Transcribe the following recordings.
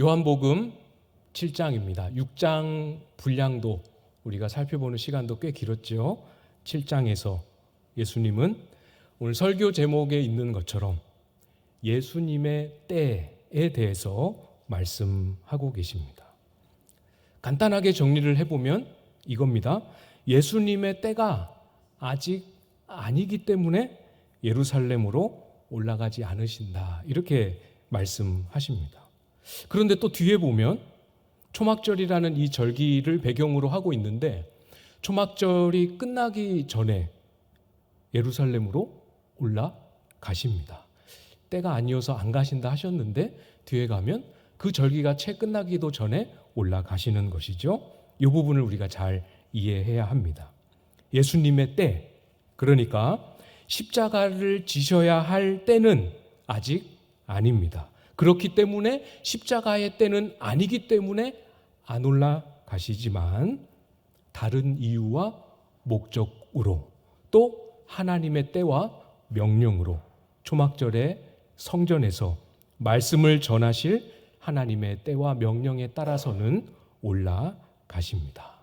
요한복음 7장입니다. 6장 분량도 우리가 살펴보는 시간도 꽤 길었죠. 7장에서 예수님은 오늘 설교 제목에 있는 것처럼 예수님의 때에 대해서 말씀하고 계십니다. 간단하게 정리를 해보면 이겁니다. 예수님의 때가 아직 아니기 때문에 예루살렘으로 올라가지 않으신다, 이렇게 말씀하십니다. 그런데 또 뒤에 보면 초막절이라는 이 절기를 배경으로 하고 있는데 초막절이 끝나기 전에 예루살렘으로 올라가십니다. 때가 아니어서 안 가신다 하셨는데 뒤에 가면 그 절기가 채 끝나기도 전에 올라가시는 것이죠. 이 부분을 우리가 잘 이해해야 합니다. 예수님의 때, 그러니까 십자가를 지셔야 할 때는 아직 아닙니다. 그렇기 때문에 십자가의 때는 아니기 때문에 안 올라가시지만 다른 이유와 목적으로 또 하나님의 때와 명령으로 초막절의 성전에서 말씀을 전하실 하나님의 때와 명령에 따라서는 올라가십니다.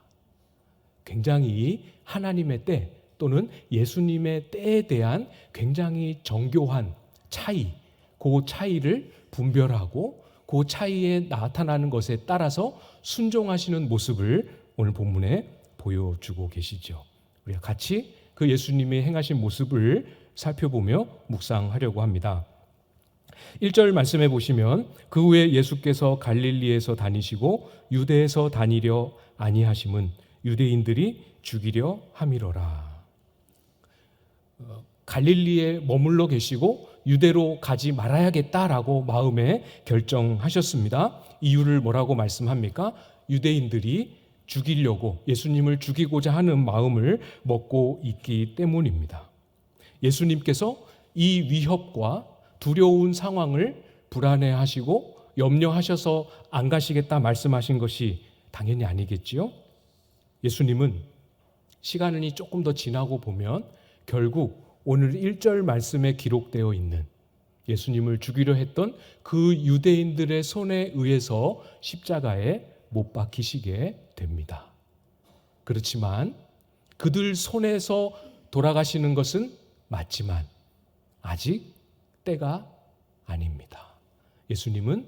굉장히 하나님의 때 또는 예수님의 때에 대한 굉장히 정교한 차이, 그 차이를 분별하고 그 차이에 나타나는 것에 따라서 순종하시는 모습을 오늘 본문에 보여주고 계시죠. 우리가 같이 그 예수님이 행하신 모습을 살펴보며 묵상하려고 합니다. 1절 말씀해 보시면 그 후에 예수께서 갈릴리에서 다니시고 유대에서 다니려 아니하심은 유대인들이 죽이려 함이로라. 갈릴리에 머물러 계시고 유대로 가지 말아야겠다라고 마음에 결정하셨습니다. 이유를 뭐라고 말씀합니까? 유대인들이 죽이려고, 예수님을 죽이고자 하는 마음을 먹고 있기 때문입니다. 예수님께서 이 위협과 두려운 상황을 불안해하시고 염려하셔서 안 가시겠다 말씀하신 것이 당연히 아니겠지요. 예수님은 시간이 조금 더 지나고 보면 결국 오늘 1절 말씀에 기록되어 있는 예수님을 죽이려 했던 그 유대인들의 손에 의해서 십자가에 못 박히시게 됩니다. 그렇지만 그들 손에서 돌아가시는 것은 맞지만 아직 때가 아닙니다. 예수님은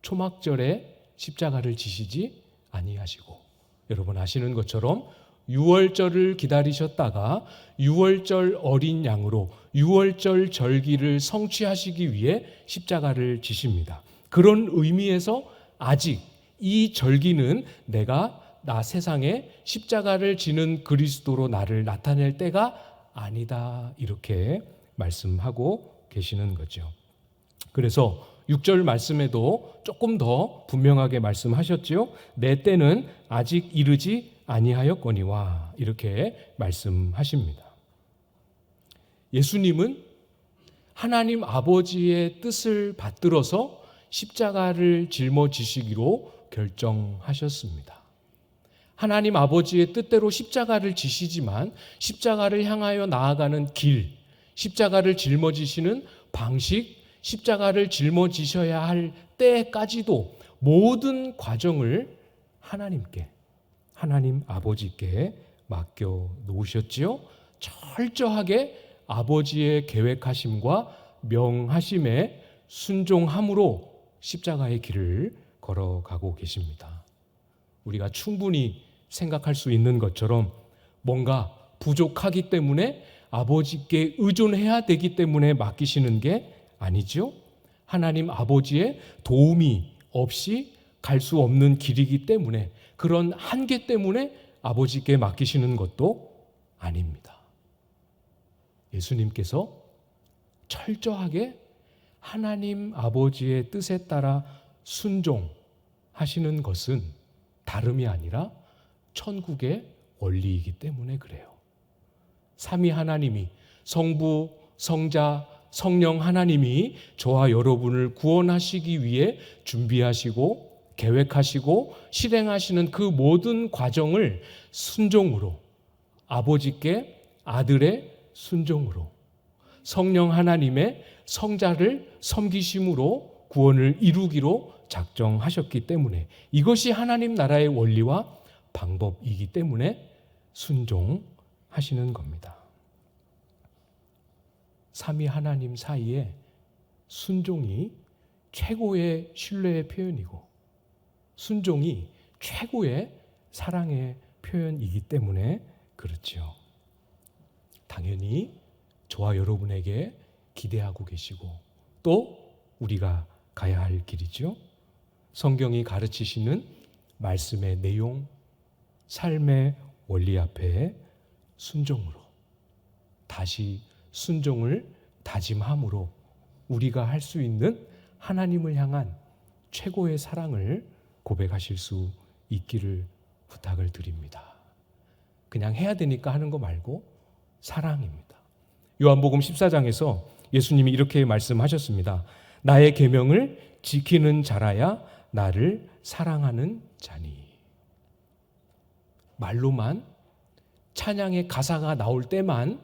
초막절에 십자가를 지시지 아니하시고, 여러분 아시는 것처럼 유월절을 기다리셨다가 유월절 어린 양으로 유월절 절기를 성취하시기 위해 십자가를 지십니다. 그런 의미에서 아직 이 절기는 내가 나 세상에 십자가를 지는 그리스도로 나를 나타낼 때가 아니다, 이렇게 말씀하고 계시는 거죠. 그래서 6절 말씀에도 조금 더 분명하게 말씀하셨죠. 내 때는 아직 이르지 아니하였거니와, 이렇게 말씀하십니다. 예수님은 하나님 아버지의 뜻을 받들어서 십자가를 짊어지시기로 결정하셨습니다. 하나님 아버지의 뜻대로 십자가를 지시지만 십자가를 향하여 나아가는 길, 십자가를 짊어지시는 방식, 십자가를 짊어지셔야 할 때까지도 모든 과정을 하나님께, 하나님 아버지께 맡겨 놓으셨지요. 철저하게 아버지의 계획하심과 명하심에 순종함으로 십자가의 길을 걸어가고 계십니다. 우리가 충분히 생각할 수 있는 것처럼 뭔가 부족하기 때문에 아버지께 의존해야 되기 때문에 맡기시는 게 아니죠. 하나님 아버지의 도움이 없이 갈 수 없는 길이기 때문에, 그런 한계 때문에 아버지께 맡기시는 것도 아닙니다. 예수님께서 철저하게 하나님 아버지의 뜻에 따라 순종하시는 것은 다름이 아니라 천국의 원리이기 때문에 그래요. 삼위 하나님이, 성부, 성자, 성령 하나님이 저와 여러분을 구원하시기 위해 준비하시고 계획하시고 실행하시는 그 모든 과정을 순종으로, 아버지께 아들의 순종으로, 성령 하나님의 성자를 섬기심으로 구원을 이루기로 작정하셨기 때문에, 이것이 하나님 나라의 원리와 방법이기 때문에 순종하시는 겁니다. 삼위 하나님 사이에 순종이 최고의 신뢰의 표현이고 순종이 최고의 사랑의 표현이기 때문에 그렇죠. 당연히 저와 여러분에게 기대하고 계시고 또 우리가 가야 할 길이죠. 성경이 가르치시는 말씀의 내용, 삶의 원리 앞에 순종으로, 다시 순종을 다짐함으로 우리가 할 수 있는 하나님을 향한 최고의 사랑을 고백하실 수 있기를 부탁을 드립니다. 그냥 해야 되니까 하는 거 말고 사랑입니다. 요한복음 14장에서 예수님이 이렇게 말씀하셨습니다. 나의 계명을 지키는 자라야 나를 사랑하는 자니. 말로만, 찬양의 가사가 나올 때만,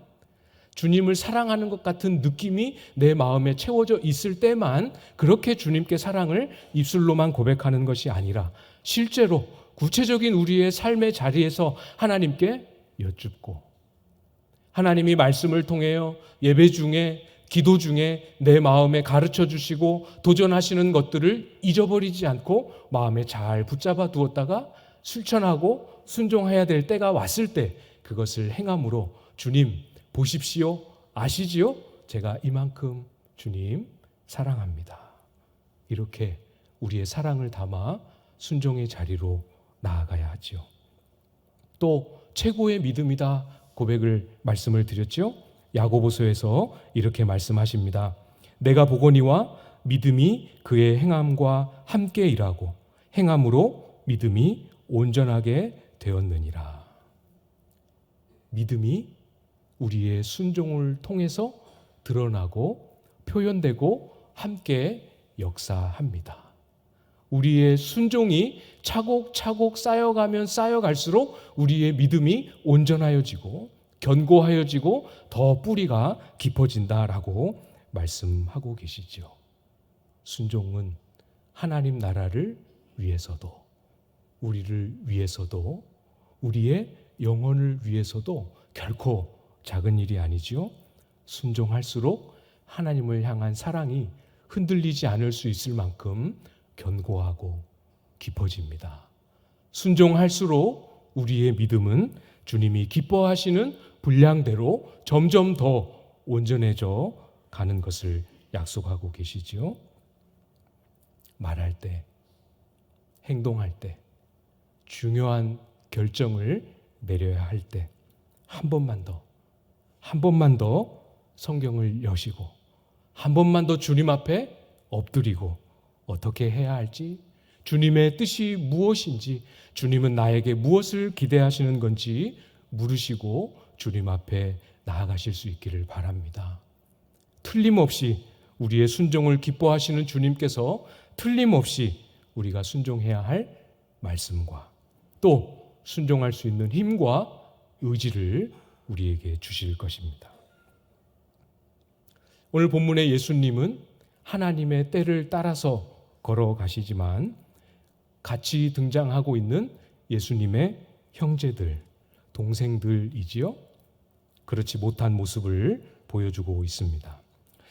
주님을 사랑하는 것 같은 느낌이 내 마음에 채워져 있을 때만 그렇게 주님께 사랑을 입술로만 고백하는 것이 아니라 실제로 구체적인 우리의 삶의 자리에서 하나님께 여쭙고, 하나님이 말씀을 통하여 예배 중에, 기도 중에 내 마음에 가르쳐 주시고 도전하시는 것들을 잊어버리지 않고 마음에 잘 붙잡아 두었다가 실천하고 순종해야 될 때가 왔을 때 그것을 행함으로 주님 보십시오, 아시지요? 제가 이만큼 주님 사랑합니다. 이렇게 우리의 사랑을 담아 순종의 자리로 나아가야 하죠. 또 최고의 믿음이다 고백을 말씀을 드렸죠. 야고보서에서 이렇게 말씀하십니다. 내가 보거니와 믿음이 그의 행함과 함께 일하고 행함으로 믿음이 온전하게 되었느니라. 믿음이 우리의 순종을 통해서 드러나고 표현되고 함께 역사합니다. 우리의 순종이 차곡차곡 쌓여가면 쌓여갈수록 우리의 믿음이 온전하여지고 견고하여지고 더 뿌리가 깊어진다라고 말씀하고 계시죠. 순종은 하나님 나라를 위해서도, 우리를 위해서도, 우리의 영혼을 위해서도 결코 작은 일이 아니죠. 순종할수록 하나님을 향한 사랑이 흔들리지 않을 수 있을 만큼 견고하고 깊어집니다. 순종할수록 우리의 믿음은 주님이 기뻐하시는 분량대로 점점 더 온전해져 가는 것을 약속하고 계시지요. 말할 때, 행동할 때, 중요한 결정을 내려야 할 때 한 번만 더 성경을 여시고 한 번만 더 주님 앞에 엎드리고 어떻게 해야 할지, 주님의 뜻이 무엇인지, 주님은 나에게 무엇을 기대하시는 건지 물으시고 주님 앞에 나아가실 수 있기를 바랍니다. 틀림없이 우리의 순종을 기뻐하시는 주님께서 틀림없이 우리가 순종해야 할 말씀과 또 순종할 수 있는 힘과 의지를 우리에게 주실 것입니다. 오늘 본문의 예수님은 하나님의 때를 따라서 걸어가시지만 같이 등장하고 있는 예수님의 형제들, 동생들이지요. 그렇지 못한 모습을 보여주고 있습니다.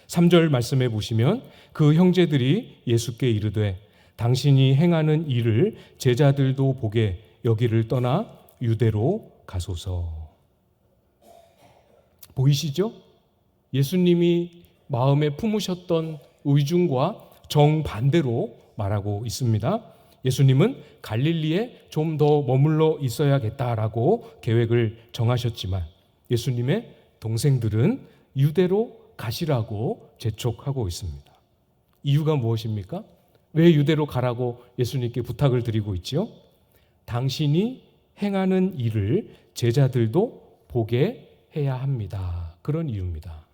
3절 말씀해 보시면 그 형제들이 예수께 이르되 당신이 행하는 일을 제자들도 보게 여기를 떠나 유대로 가소서. 보이시죠? 예수님이 마음에 품으셨던 의중과 정반대로 말하고 있습니다. 예수님은 갈릴리에 좀 더 머물러 있어야겠다라고 계획을 정하셨지만 예수님의 동생들은 유대로 가시라고 재촉하고 있습니다. 이유가 무엇입니까? 왜 유대로 가라고 예수님께 부탁을 드리고 있지요? 당신이 행하는 일을 제자들도 보게 해야 합니다. 그런 이유입니다.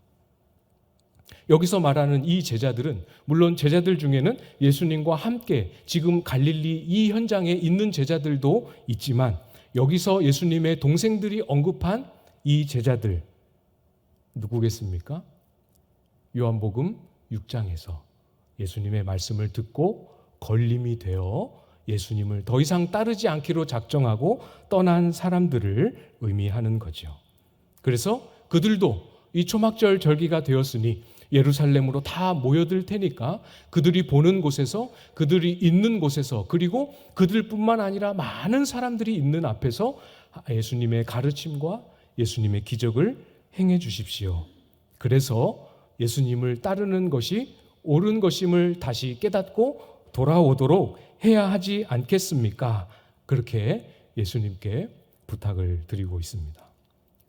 여기서 말하는 이 제자들은 물론 제자들 중에는 예수님과 함께 지금 갈릴리 이 현장에 있는 제자들도 있지만 여기서 예수님의 동생들이 언급한 이 제자들 누구겠습니까? 요한복음 6장에서 예수님의 말씀을 듣고 걸림이 되어 예수님을 더 이상 따르지 않기로 작정하고 떠난 사람들을 의미하는 거죠. 그래서 그들도 이 초막절 절기가 되었으니 예루살렘으로 다 모여들 테니까 그들이 보는 곳에서, 그들이 있는 곳에서, 그리고 그들뿐만 아니라 많은 사람들이 있는 앞에서 예수님의 가르침과 예수님의 기적을 행해 주십시오. 그래서 예수님을 따르는 것이 옳은 것임을 다시 깨닫고 돌아오도록 해야 하지 않겠습니까? 그렇게 예수님께 부탁을 드리고 있습니다.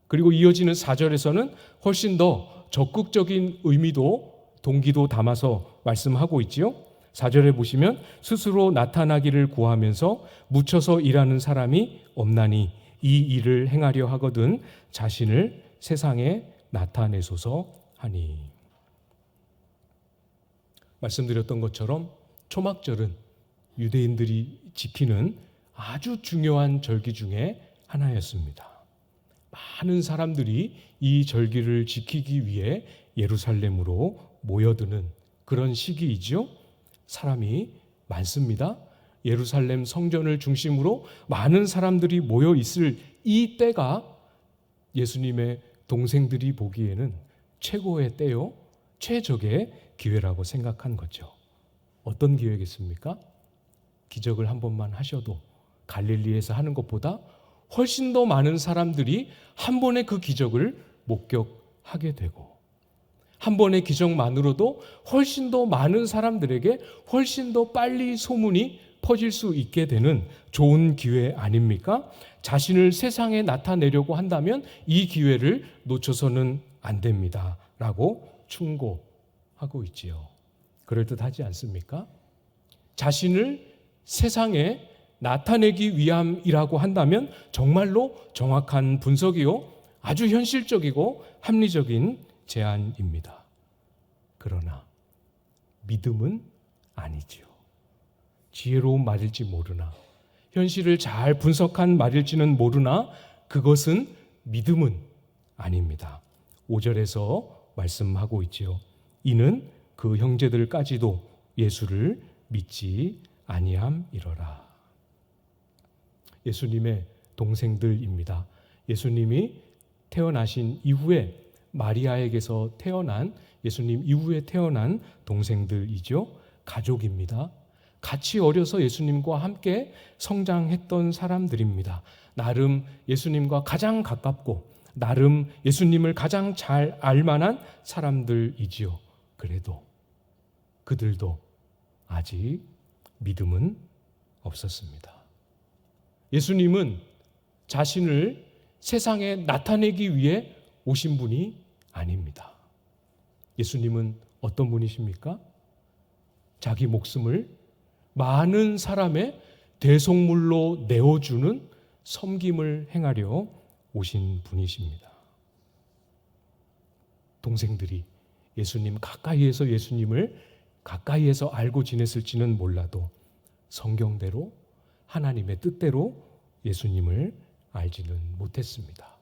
그리고 이어지는 4절에서는 훨씬 더 적극적인 의미도 동기도 담아서 말씀하고 있지요. 4절에 보시면 스스로 나타나기를 구하면서 묻혀서 일하는 사람이 없나니 이 일을 행하려 하거든 자신을 세상에 나타내소서 하니. 말씀드렸던 것처럼 초막절은 유대인들이 지키는 아주 중요한 절기 중에 하나였습니다. 많은 사람들이 이 절기를 지키기 위해 예루살렘으로 모여드는 그런 시기이죠. 사람이 많습니다. 예루살렘 성전을 중심으로 많은 사람들이 모여 있을 이 때가 예수님의 동생들이 보기에는 최고의 때요, 최적의 기회라고 생각한 거죠. 어떤 기회겠습니까? 기적을 한 번만 하셔도 갈릴리에서 하는 것보다 훨씬 더 많은 사람들이 한 번의 그 기적을 목격하게 되고, 한 번의 기적만으로도 훨씬 더 많은 사람들에게 훨씬 더 빨리 소문이 퍼질 수 있게 되는 좋은 기회 아닙니까? 자신을 세상에 나타내려고 한다면 이 기회를 놓쳐서는 안 됩니다 라고 충고하고 있지요. 그럴듯하지 않습니까? 자신을 세상에 나타내기 위함이라고 한다면 정말로 정확한 분석이요, 아주 현실적이고 합리적인 제안입니다. 그러나 믿음은 아니지요. 지혜로운 말일지 모르나, 현실을 잘 분석한 말일지는 모르나 그것은 믿음은 아닙니다. 5절에서 말씀하고 있지요. 이는 그 형제들까지도 예수를 믿지 아니함이러라. 예수님의 동생들입니다. 예수님이 태어나신 이후에 마리아에게서 태어난, 예수님 이후에 태어난 동생들이죠. 가족입니다. 같이 어려서 예수님과 함께 성장했던 사람들입니다. 나름 예수님과 가장 가깝고 나름 예수님을 가장 잘 알만한 사람들이지요. 그래도 그들도 아직 믿음은 없었습니다. 예수님은 자신을 세상에 나타내기 위해 오신 분이 아닙니다. 예수님은 어떤 분이십니까? 자기 목숨을 많은 사람의 대속물로 내어주는 섬김을 행하려 오신 분이십니다. 동생들이 예수님 가까이에서 예수님을 가까이에서 알고 지냈을지는 몰라도 성경대로 하나님의 뜻대로 예수님을 알지는 못했습니다.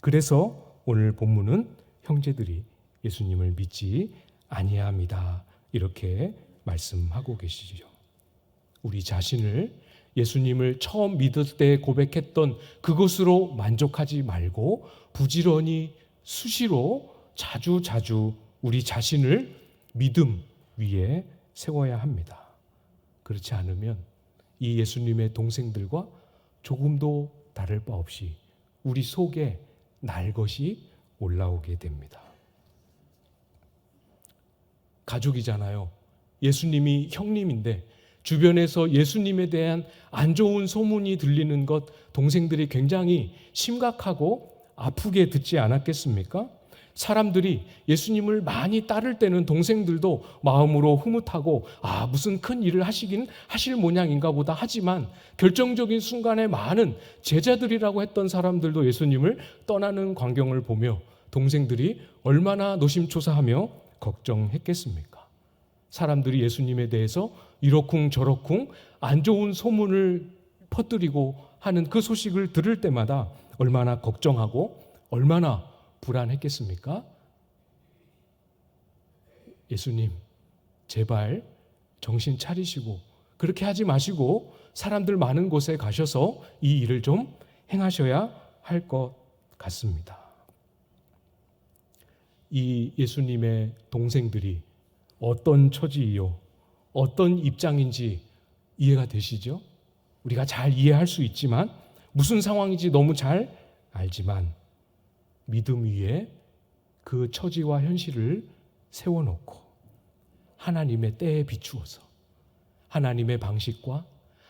그래서 오늘 본문은 형제들이 예수님을 믿지 아니함이다 이렇게 말씀하고 계시죠. 우리 자신을 예수님을 처음 믿을 때 고백했던 그것으로 만족하지 말고 부지런히 수시로 자주 우리 자신을 믿음 위에 세워야 합니다. 그렇지 않으면 이 예수님의 동생들과 조금도 다를 바 없이 우리 속에 날 것이 올라오게 됩니다. 가족이잖아요. 예수님이 형님인데 주변에서 예수님에 대한 안 좋은 소문이 들리는 것 동생들이 굉장히 심각하고 아프게 듣지 않았겠습니까? 사람들이 예수님을 많이 따를 때는 동생들도 마음으로 흐뭇하고 무슨 큰 일을 하실 모양인가 보다 하지만 결정적인 순간에 많은 제자들이라고 했던 사람들도 예수님을 떠나는 광경을 보며 동생들이 얼마나 노심초사하며 걱정했겠습니까? 사람들이 예수님에 대해서 이러쿵 저러쿵 안 좋은 소문을 퍼뜨리고 하는 그 소식을 들을 때마다 얼마나 걱정하고 얼마나 불안했겠습니까? 예수님, 제발 정신 차리시고 그렇게 하지 마시고 사람들 많은 곳에 가셔서 이 일을 좀 행하셔야 할 것 같습니다. 이 예수님의 동생들이 어떤 처지이요, 어떤 입장인지 이해가 되시죠? 우리가 잘 이해할 수 있지만 무슨 상황인지 너무 잘 알지만 믿음 위에 그 처지와 현실을 세워놓고 하나님의 때에 비추어서 하나님의 방식과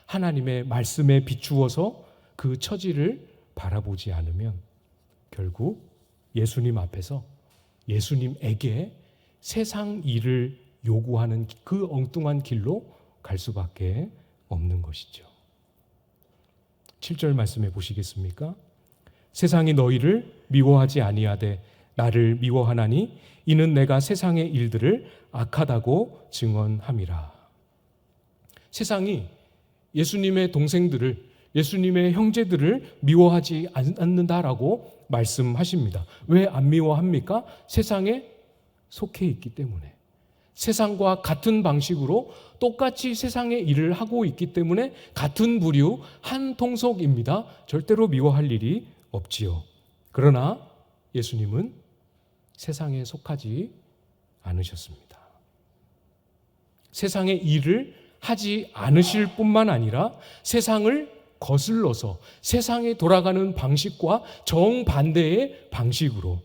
하나님의 말씀에 비추어서 그 처지를 바라보지 않으면 결국 예수님 앞에서 예수님에게 세상 일을 요구하는 그 엉뚱한 길로 갈 수밖에 없는 것이죠. 7절 말씀해 보시겠습니까? 세상이 너희를 미워하지 아니하되 나를 미워하나니 이는 내가 세상의 일들을 악하다고 증언함이라. 세상이 예수님의 동생들을, 예수님의 형제들을 미워하지 않는다라고 말씀하십니다. 왜 안 미워합니까? 세상에 속해 있기 때문에. 세상과 같은 방식으로 똑같이 세상의 일을 하고 있기 때문에 같은 부류, 한 통속입니다. 절대로 미워할 일이 없지요. 그러나 예수님은 세상에 속하지 않으셨습니다. 세상의 일을 하지 않으실 뿐만 아니라 세상을 거슬러서 세상에 돌아가는 방식과 정반대의 방식으로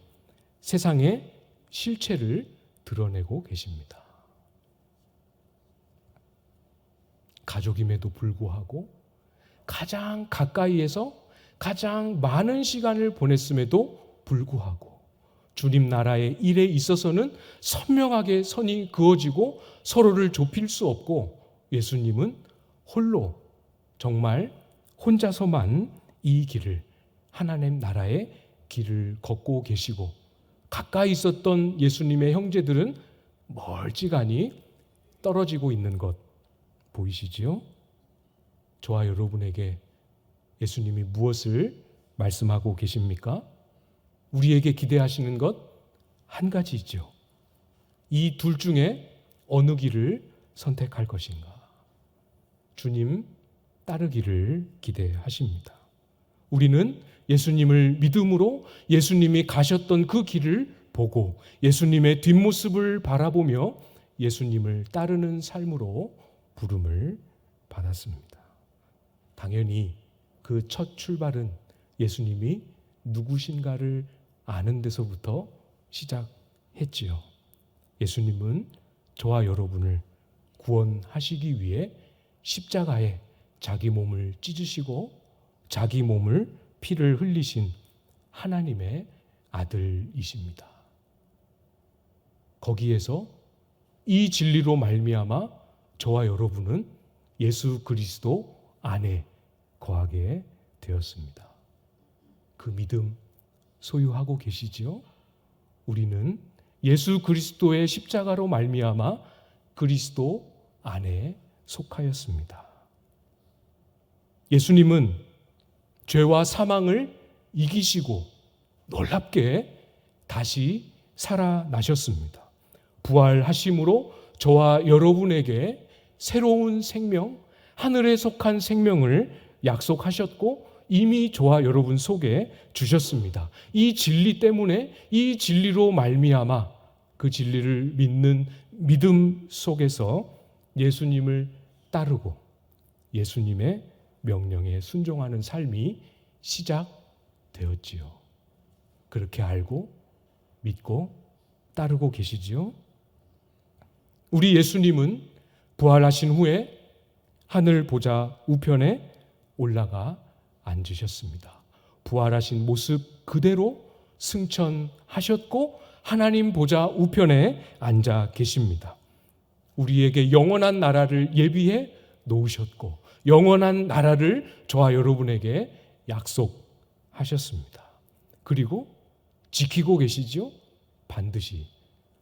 세상의 실체를 드러내고 계십니다. 가족임에도 불구하고 가장 가까이에서 가장 많은 시간을 보냈음에도 불구하고 주님 나라의 일에 있어서는 선명하게 선이 그어지고 서로를 좁힐 수 없고 예수님은 홀로 정말 혼자서만 이 길을 하나님 나라의 길을 걷고 계시고 가까이 있었던 예수님의 형제들은 멀찌감이 떨어지고 있는 것 보이시지요? 저와 여러분에게 예수님이 무엇을 말씀하고 계십니까? 우리에게 기대하시는 것 한 가지죠. 이 둘 중에 어느 길을 선택할 것인가? 주님 따르기를 기대하십니다. 우리는 예수님을 믿음으로 예수님이 가셨던 그 길을 보고 예수님의 뒷모습을 바라보며 예수님을 따르는 삶으로 부름을 받았습니다. 당연히 그 첫 출발은 예수님이 누구신가를 아는 데서부터 시작했지요. 예수님은 저와 여러분을 구원하시기 위해 십자가에 자기 몸을 찢으시고 자기 몸을 피를 흘리신 하나님의 아들이십니다. 거기에서 이 진리로 말미암아 저와 여러분은 예수 그리스도 안에 거하게 되었습니다. 그 믿음 소유하고 계시지요? 우리는 예수 그리스도의 십자가로 말미암아 그리스도 안에 속하였습니다. 예수님은 죄와 사망을 이기시고 놀랍게 다시 살아나셨습니다. 부활하심으로 저와 여러분에게 새로운 생명, 하늘에 속한 생명을 약속하셨고 이미 저와 여러분 속에 주셨습니다. 이 진리 때문에 이 진리로 말미암아 그 진리를 믿는 믿음 속에서 예수님을 따르고 예수님의 명령에 순종하는 삶이 시작되었지요. 그렇게 알고 믿고 따르고 계시지요? 우리 예수님은 부활하신 후에 하늘 보좌 우편에 올라가 앉으셨습니다. 부활하신 모습 그대로 승천하셨고 하나님 보좌 우편에 앉아 계십니다. 우리에게 영원한 나라를 예비해 놓으셨고 영원한 나라를 저와 여러분에게 약속하셨습니다. 그리고 지키고 계시죠? 반드시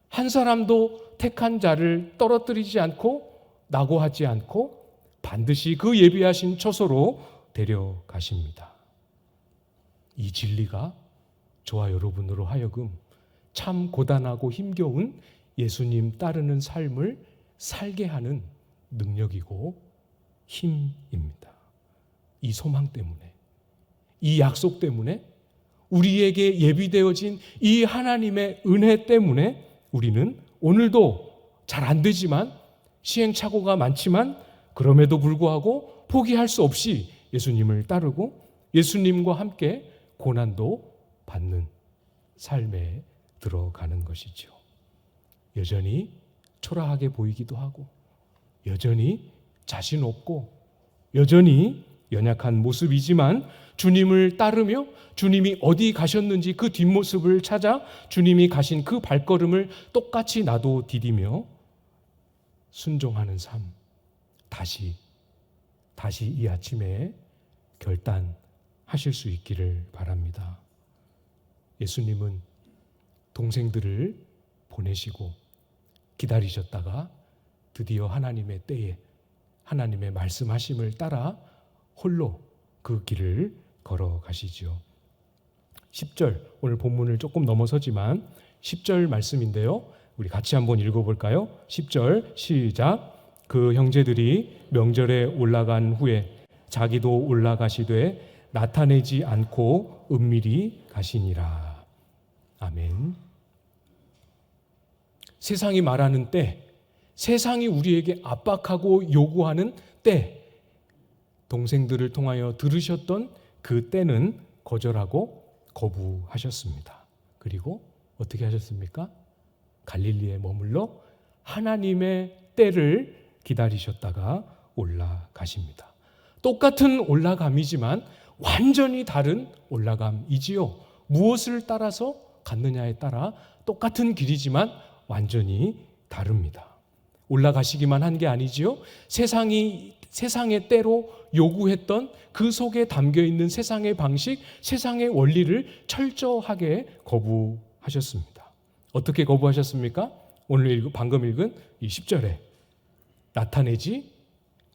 한 사람도 택한 자를 떨어뜨리지 않고 낙오하지 않고 반드시 그 예비하신 처소로 데려가십니다. 이 진리가 저와 여러분으로 하여금 참 고단하고 힘겨운 예수님 따르는 삶을 살게 하는 능력이고 힘입니다. 이 소망 때문에, 이 약속 때문에, 우리에게 예비되어진 이 하나님의 은혜 때문에 우리는 오늘도 잘 안 되지만, 시행착오가 많지만 그럼에도 불구하고 포기할 수 없이 예수님을 따르고 예수님과 함께 고난도 받는 삶에 들어가는 것이죠. 여전히 초라하게 보이기도 하고, 여전히 자신 없고, 여전히 연약한 모습이지만 주님을 따르며 주님이 어디 가셨는지 그 뒷모습을 찾아 주님이 가신 그 발걸음을 똑같이 나도 디디며 순종하는 삶, 다시 이 아침에 결단하실 수 있기를 바랍니다. 예수님은 동생들을 보내시고 기다리셨다가 드디어 하나님의 때에 하나님의 말씀하심을 따라 홀로 그 길을 걸어가시죠. 10절, 오늘 본문을 조금 넘어서지만 10절 말씀인데요. 우리 같이 한번 읽어볼까요? 10절 시작. 그 형제들이 명절에 올라간 후에 자기도 올라가시되 나타내지 않고 은밀히 가시니라. 아멘. 세상이 말하는 때, 세상이 우리에게 압박하고 요구하는 때, 동생들을 통하여 들으셨던 그 때는 거절하고 거부하셨습니다. 그리고 어떻게 하셨습니까? 갈릴리에 머물러 하나님의 때를 기다리셨다가 올라가십니다. 똑같은 올라감이지만 완전히 다른 올라감이지요. 무엇을 따라서 갔느냐에 따라 똑같은 길이지만 완전히 다릅니다. 올라가시기만 한 게 아니지요. 세상의 때로 요구했던 그 속에 담겨 있는 세상의 방식, 세상의 원리를 철저하게 거부하셨습니다. 어떻게 거부하셨습니까? 오늘 방금 읽은 이 10절에 나타내지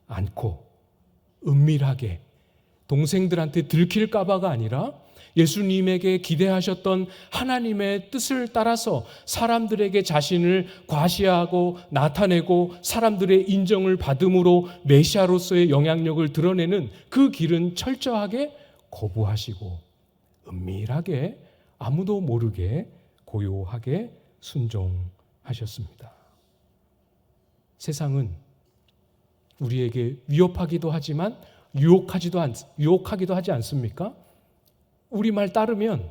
않고 은밀하게, 동생들한테 들킬까봐가 아니라 예수님에게 기대하셨던 하나님의 뜻을 따라서 사람들에게 자신을 과시하고 나타내고 사람들의 인정을 받음으로 메시아로서의 영향력을 드러내는 그 길은 철저하게 거부하시고 은밀하게 아무도 모르게 고요하게 순종하셨습니다. 세상은 우리에게 위협하기도 하지만 유혹하기도 하지 않습니까? 우리 말 따르면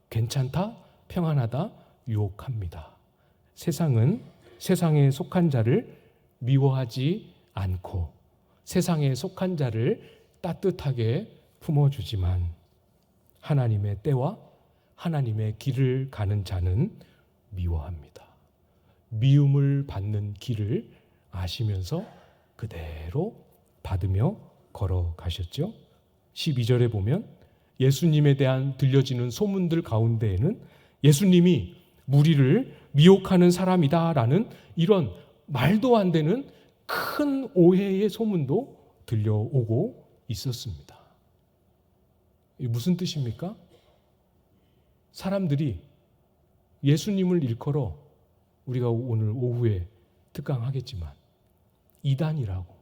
괜찮다, 평안하다, 유혹합니다. 세상은 세상에 속한 자를 미워하지 않고 세상에 속한 자를 따뜻하게 품어주지만 하나님의 때와 하나님의 길을 가는 자는 미워합니다. 미움을 받는 길을 아시면서 그대로 받으며 걸어가셨죠. 12절에 보면 예수님에 대한 들려지는 소문들 가운데에는 예수님이 무리를 미혹하는 사람이다라는 이런 말도 안 되는 큰 오해의 소문도 들려오고 있었습니다. 이게 무슨 뜻입니까? 사람들이 예수님을 일컬어 우리가 오늘 오후에 특강하겠지만 이단이라고,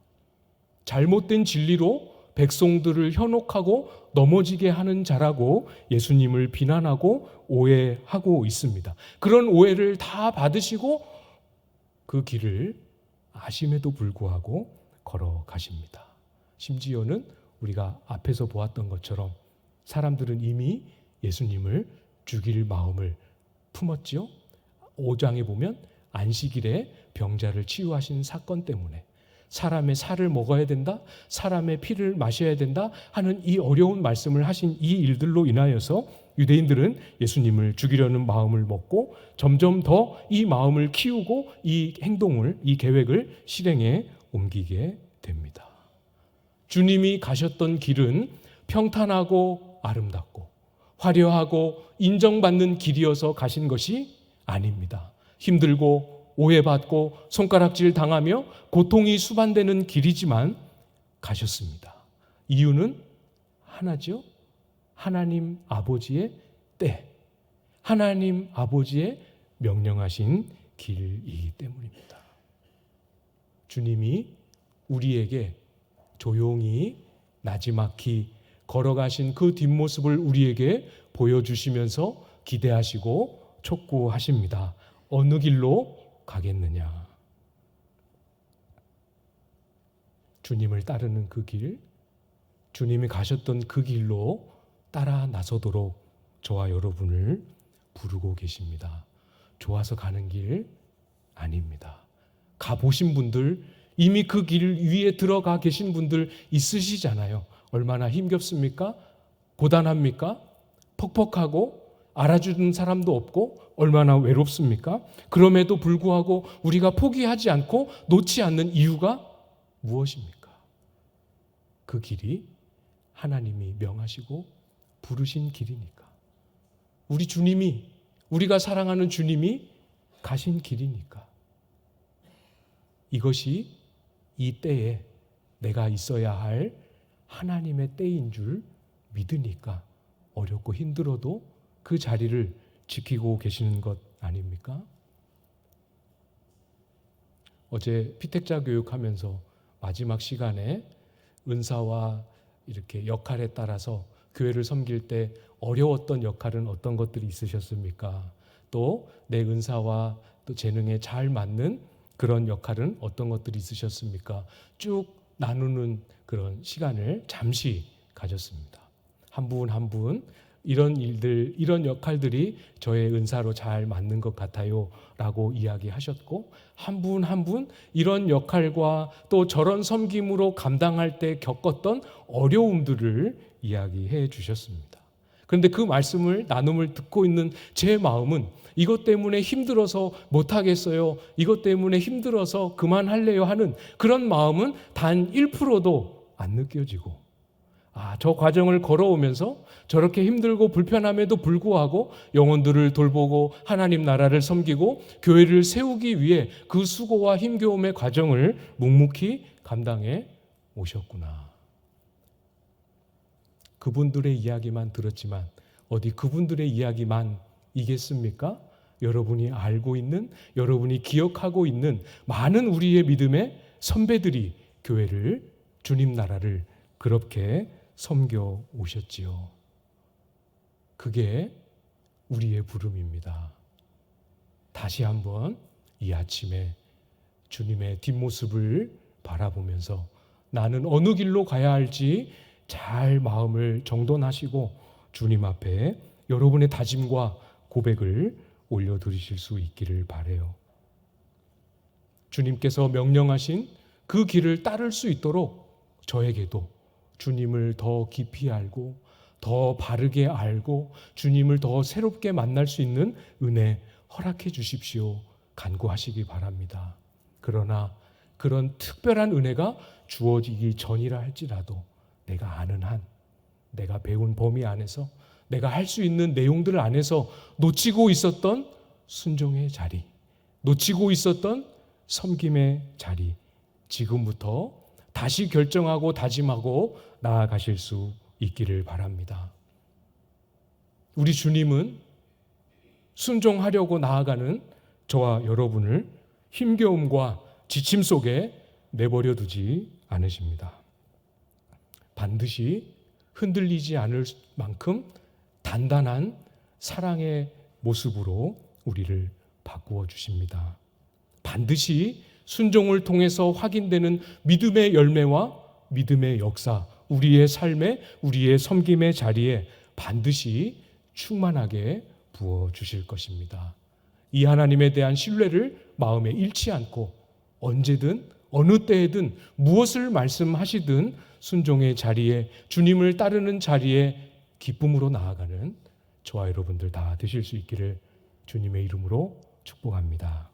잘못된 진리로 백성들을 현혹하고 넘어지게 하는 자라고 예수님을 비난하고 오해하고 있습니다. 그런 오해를 다 받으시고 그 길을 아심에도 불구하고 걸어가십니다. 심지어는 우리가 앞에서 보았던 것처럼 사람들은 이미 예수님을 죽일 마음을 품었지요. 5장에 보면 안식일에 병자를 치유하신 사건 때문에 사람의 살을 먹어야 된다, 사람의 피를 마셔야 된다 하는 이 어려운 말씀을 하신 이 일들로 인하여서 유대인들은 예수님을 죽이려는 마음을 먹고 점점 더 이 마음을 키우고 이 행동을, 이 계획을 실행에 옮기게 됩니다. 주님이 가셨던 길은 평탄하고 아름답고 화려하고 인정받는 길이어서 가신 것이 아닙니다. 힘들고 오해받고 손가락질 당하며 고통이 수반되는 길이지만 가셨습니다. 이유는 하나죠. 하나님 아버지의 때, 하나님 아버지의 명령하신 길이기 때문입니다. 주님이 우리에게 조용히 나지막히 걸어가신 그 뒷모습을 우리에게 보여주시면서 기대하시고 촉구하십니다. 어느 길로 가겠느냐? 주님을 따르는 그 길, 주님이 가셨던 그 길로 따라 나서도록 저와 여러분을 부르고 계십니다. 좋아서 가는 길 아닙니다. 가보신 분들, 이미 그 길 위에 들어가 계신 분들 있으시잖아요. 얼마나 힘겹습니까? 고단합니까? 퍽퍽하고 알아주는 사람도 없고 얼마나 외롭습니까? 그럼에도 불구하고 우리가 포기하지 않고 놓지 않는 이유가 무엇입니까? 그 길이 하나님이 명하시고 부르신 길이니까. 우리 주님이, 우리가 사랑하는 주님이 가신 길이니까. 이것이 이 때에 내가 있어야 할 하나님의 때인 줄 믿으니까 어렵고 힘들어도 그 자리를 지키고 계시는 것 아닙니까? 어제 피택자 교육하면서 마지막 시간에 은사와 이렇게 역할에 따라서 교회를 섬길 때 어려웠던 역할은 어떤 것들이 있으셨습니까? 또 내 은사와 또 재능에 잘 맞는 그런 역할은 어떤 것들이 있으셨습니까? 쭉 나누는 그런 시간을 잠시 가졌습니다. 한 분 한 분 이런 일들, 이런 역할들이 저의 은사로 잘 맞는 것 같아요 라고 이야기하셨고, 한 분 한 분 이런 역할과 또 저런 섬김으로 감당할 때 겪었던 어려움들을 이야기해 주셨습니다. 그런데 그 말씀을, 나눔을 듣고 있는 제 마음은 이것 때문에 힘들어서 못하겠어요, 이것 때문에 힘들어서 그만할래요 하는 그런 마음은 단 1%도 안 느껴지고, 저 과정을 걸어오면서 저렇게 힘들고 불편함에도 불구하고 영혼들을 돌보고 하나님 나라를 섬기고 교회를 세우기 위해 그 수고와 힘겨움의 과정을 묵묵히 감당해 오셨구나. 그분들의 이야기만 들었지만 어디 그분들의 이야기만 이겠습니까? 여러분이 알고 있는, 여러분이 기억하고 있는 많은 우리의 믿음의 선배들이 교회를, 주님 나라를 그렇게 섬겨 오셨지요. 그게 우리의 부름입니다. 다시 한번 이 아침에 주님의 뒷모습을 바라보면서 나는 어느 길로 가야 할지 잘 마음을 정돈하시고 주님 앞에 여러분의 다짐과 고백을 올려드리실 수 있기를 바라요. 주님께서 명령하신 그 길을 따를 수 있도록 저에게도 주님을 더 깊이 알고 더 바르게 알고 주님을 더 새롭게 만날 수 있는 은혜 허락해 주십시오 간구하시기 바랍니다. 그러나 그런 특별한 은혜가 주어지기 전이라 할지라도 내가 아는 한, 내가 배운 범위 안에서, 내가 할 수 있는 내용들 안에서 놓치고 있었던 순종의 자리, 놓치고 있었던 섬김의 자리, 지금부터 다시 결정하고 다짐하고 나아가실 수 있기를 바랍니다. 우리 주님은 순종하려고 나아가는 저와 여러분을 힘겨움과 지침 속에 내버려 두지 않으십니다. 반드시 흔들리지 않을 만큼 단단한 사랑의 모습으로 우리를 바꾸어 주십니다. 반드시 순종을 통해서 확인되는 믿음의 열매와 믿음의 역사, 우리의 삶에, 우리의 섬김의 자리에 반드시 충만하게 부어 주실 것입니다. 이 하나님에 대한 신뢰를 마음에 잃지 않고 언제든 어느 때에든 무엇을 말씀하시든 순종의 자리에, 주님을 따르는 자리에 기쁨으로 나아가는 저와 여러분들 다 되실 수 있기를 주님의 이름으로 축복합니다.